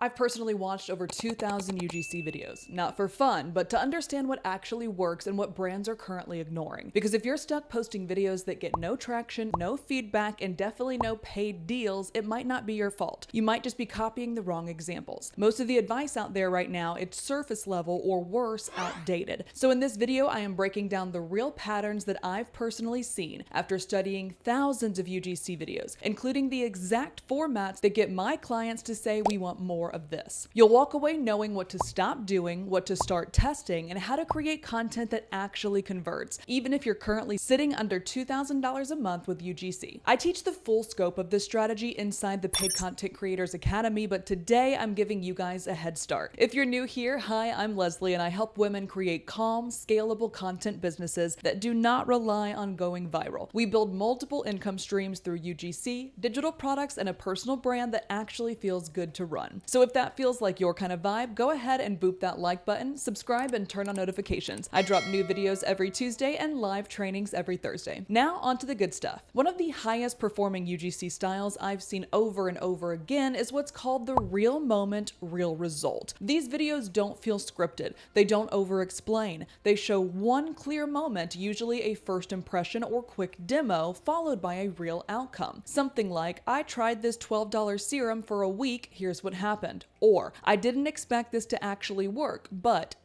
I've personally watched over 2,000 UGC videos, not for fun, but to understand what actually works and what brands are currently ignoring. Because if you're stuck posting videos that get no traction, no feedback, and definitely no paid deals, it might not be your fault. You might just be copying the wrong examples. Most of the advice out there right now, it's surface level or worse, outdated. So in this video, I am breaking down the real patterns that I've personally seen after studying thousands of UGC videos, including the exact formats that get my clients to say we want more of this. You'll walk away knowing what to stop doing, what to start testing, and how to create content that actually converts, even if you're currently sitting under $2,000 a month with UGC. I teach the full scope of this strategy inside the Paid Content Creators Academy, but today I'm giving you guys a head start. If you're new here, hi, I'm Leslie, and I help women create calm, scalable content businesses that do not rely on going viral. We build multiple income streams through UGC, digital products, and a personal brand that actually feels good to run. So if that feels like your kind of vibe, go ahead and boop that like button, subscribe, and turn on notifications. I drop new videos every Tuesday and live trainings every Thursday. Now onto the good stuff. One of the highest performing UGC styles I've seen over and over again is what's called the real moment, real result. These videos don't feel scripted. They don't over-explain. They show one clear moment, usually a first impression or quick demo, followed by a real outcome. Something like, I tried this $12 serum for a week, here's what happened. Or, I didn't expect this to actually work, but ...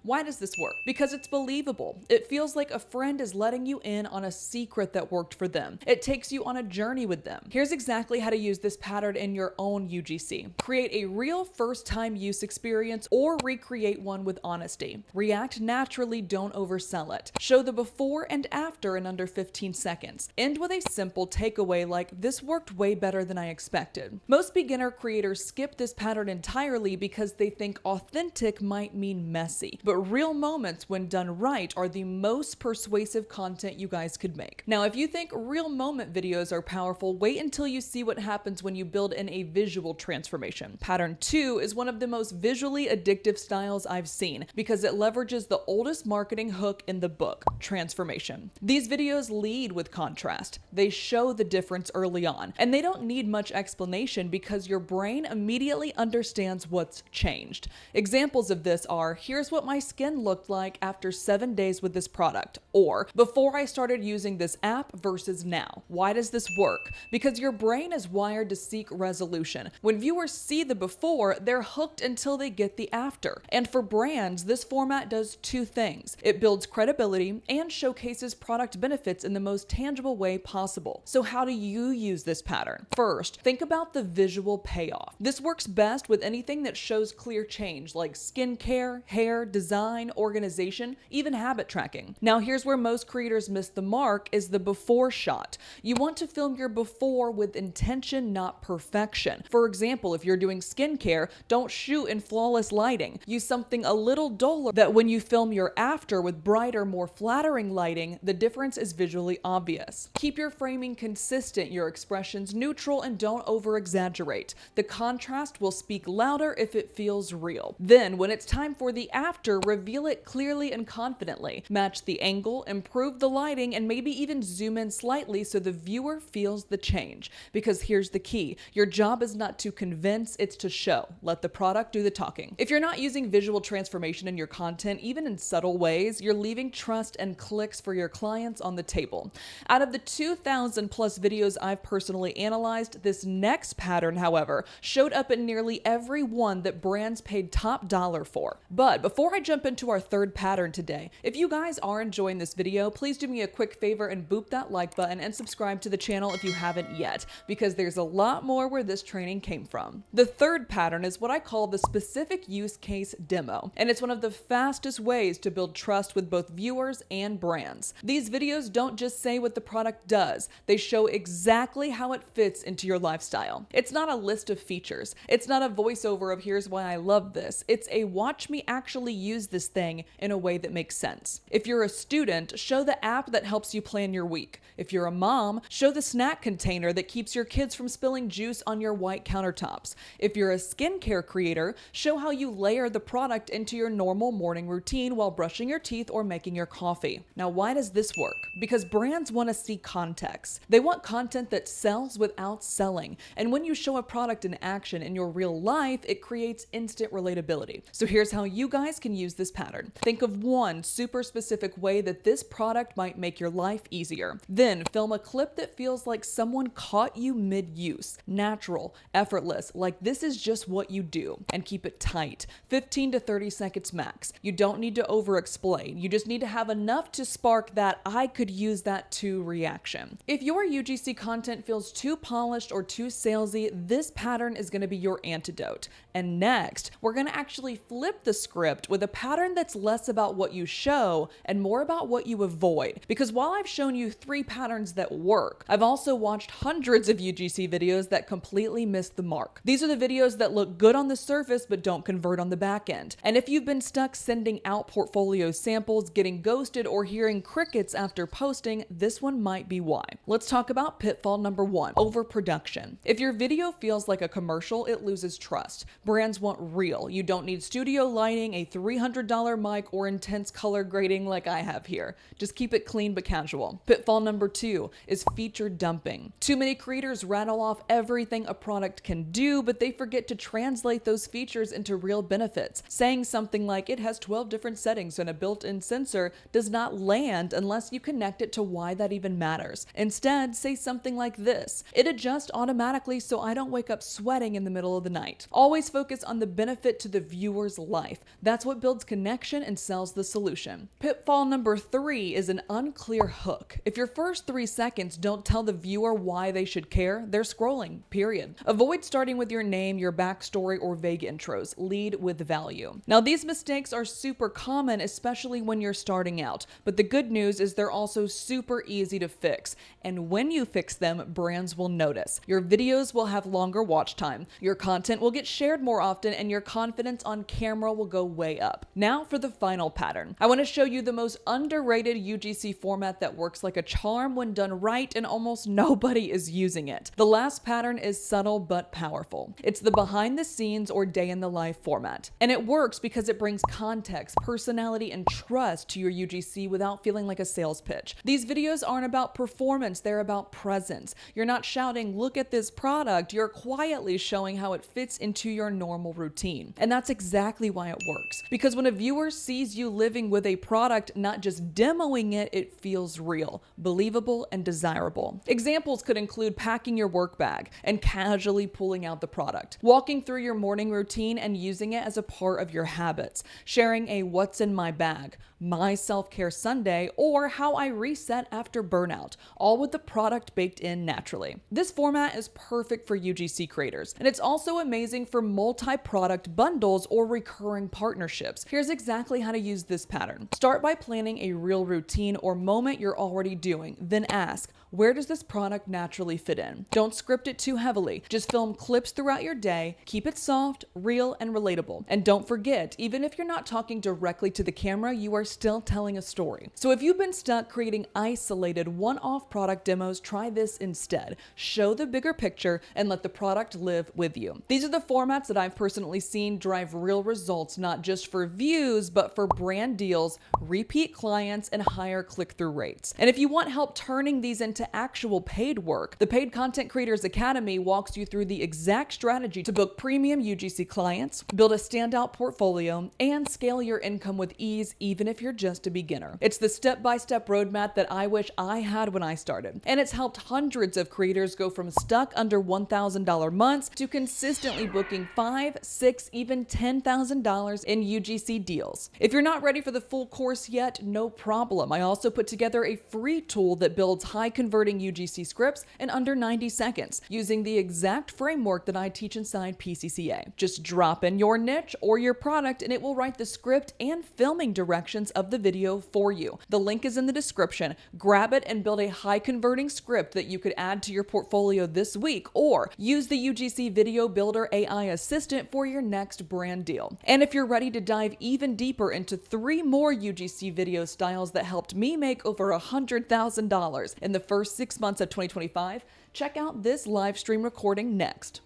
Why does this work? Because it's believable. It feels like a friend is letting you in on a secret that worked for them. It takes you on a journey with them. Here's exactly how to use this pattern in your own UGC. Create a real first-time use experience or recreate one with honesty. React naturally, don't oversell it. Show the before and after in under 15 seconds. End with a simple takeaway like, this worked way better than I expected. Most beginner creators skip this pattern entirely because they think authentic might mean messy, but real moments when done right are the most persuasive content you guys could make. Now, if you think real moment videos are powerful, wait until you see what happens when you build in a visual transformation. Pattern 2 is one of the most visually addictive styles I've seen because it leverages the oldest marketing hook in the book, transformation. These videos lead with contrast. They show the difference early on, and they don't need much explanation because your brain immediately understands what's changed. Examples of this are, here's what my skin looked like after 7 days with this product, or before I started using this app versus now. Why does this work? Because your brain is wired to seek resolution. When viewers see the before, they're hooked until they get the after. And for brands, this format does two things. It builds credibility and showcases product benefits in the most tangible way possible. So how do you use this pattern? First, think about the visual payoff. This works best with anything that shows clear change like skincare, hair, design, organization, even habit tracking. Now here's where most creators miss the mark is the before shot. You want to film your before with intention, not perfection. For example, if you're doing skincare, don't shoot in flawless lighting. Use something a little duller that when you film your after with brighter, more flattering lighting, the difference is visually obvious. Keep your framing consistent, your expressions neutral, and don't over-exaggerate. The contrast will speak louder if it feels real. Then, when it's time for the after, reveal it clearly and confidently. Match the angle, improve the lighting, and maybe even zoom in slightly so the viewer feels the change. Because here's the key. Your job is not to convince, it's to show. Let the product do the talking. If you're not using visual transformation in your content, even in subtle ways, you're leaving trust and clicks for your clients on the table. Out of the 2,000 plus videos I've personally analyzed, this next pattern, however, showed up in nearly every one that brands paid top dollar for. But before I jump into our third pattern today, if you guys are enjoying this video, please do me a quick favor and boop that like button and subscribe to the channel if you haven't yet, because there's a lot more where this training came from. The third pattern is what I call the specific use case demo, and it's one of the fastest ways to build trust with both viewers and brands. These videos don't just say what the product does, they show exactly how it fits into your lifestyle. It's not a list of features. It's not a voiceover of here's why I love this. It's a watch me actually use this thing in a way that makes sense. If you're a student, show the app that helps you plan your week. If you're a mom, show the snack container that keeps your kids from spilling juice on your white countertops. If you're a skincare creator, show how you layer the product into your normal morning routine while brushing your teeth or making your coffee. Now, why does this work? Because brands want to see context. They want content that sells without selling. And when you show a product in action, happen in your real life, it creates instant relatability. So here's how you guys can use this pattern. Think of one super specific way that this product might make your life easier. Then film a clip that feels like someone caught you mid-use. Natural, effortless, like this is just what you do. And keep it tight. 15 to 30 seconds max. You don't need to over-explain. You just need to have enough to spark that "I could use that too" reaction. If your UGC content feels too polished or too salesy, this pattern is going to be your antidote. And next, we're going to actually flip the script with a pattern that's less about what you show and more about what you avoid. Because while I've shown you 3 patterns that work, I've also watched hundreds of UGC videos that completely miss the mark. These are the videos that look good on the surface but don't convert on the back end. And if you've been stuck sending out portfolio samples, getting ghosted, or hearing crickets after posting, this one might be why. Let's talk about pitfall number 1, overproduction. If your video feels like a commercial, it loses trust. Brands want real. You don't need studio lighting, a $300 mic, or intense color grading like I have here. Just keep it clean but casual. Pitfall number 2 is feature dumping. Too many creators rattle off everything a product can do, but they forget to translate those features into real benefits. Saying something like it has 12 different settings and a built-in sensor does not land unless you connect it to why that even matters. Instead, say something like this: it adjusts automatically so I don't wake up sweating in the middle of the night. Always focus on the benefit to the viewer's life. That's what builds connection and sells the solution. Pitfall number 3 is an unclear hook. If your first 3 seconds don't tell the viewer why they should care, they're scrolling, period. Avoid starting with your name, your backstory, or vague intros. Lead with value. Now, these mistakes are super common, especially when you're starting out, but the good news is they're also super easy to fix. And when you fix them, brands will notice. Your videos will have longer watch time, your content will get shared more often, and your confidence on camera will go way up. Now for the final pattern. I want to show you the most underrated UGC format that works like a charm when done right, and almost nobody is using it. The last pattern is subtle but powerful. It's the behind the scenes or day in the life format. And it works because it brings context, personality, and trust to your UGC without feeling like a sales pitch. These videos aren't about performance, they're about presence. You're not shouting, "Look at this product," you're quietly showing how it fits into your normal routine. And that's exactly why it works. Because when a viewer sees you living with a product, not just demoing it, it feels real, believable, and desirable. Examples could include packing your work bag and casually pulling out the product, walking through your morning routine and using it as a part of your habits, sharing a "what's in my bag," my self-care Sunday, or how I reset after burnout, all with the product baked in naturally. This format is perfect for UGC creators, and it's also amazing for multi-product bundles or recurring partnerships. Here's exactly how to use this pattern. Start by planning a real routine or moment you're already doing, then ask, where does this product naturally fit in? Don't script it too heavily. Just film clips throughout your day, keep it soft, real, and relatable. And don't forget, even if you're not talking directly to the camera, you are still telling a story. So if you've been stuck creating isolated one-off product demos, try this instead. Show the bigger picture and let the product live with you. These are the formats that I've personally seen drive real results, not just for views, but for brand deals, repeat clients, and higher click-through rates. And if you want help turning these into actual paid work, the Paid Content Creators Academy walks you through the exact strategy to book premium UGC clients, build a standout portfolio, and scale your income with ease, even if you're just a beginner. It's the step-by-step roadmap that I wish I had when I started, and it's helped hundreds of creators go from stuck under $1,000 months to consistently booking $5,000, $6,000, even $10,000 in UGC deals. If you're not ready for the full course yet, no problem. I also put together a free tool that builds high converting UGC scripts in under 90 seconds using the exact framework that I teach inside PCCA. Just drop in your niche or your product and it will write the script and filming directions of the video for you. The link is in the description. Grab it and build a high converting script that you could add to your portfolio this week, or use the UGC Video Builder AI assistant for your next brand deal. And if you're ready to dive even deeper into 3 more UGC video styles that helped me make over $100,000 in the first 6 months of 2025, check out this live stream recording next.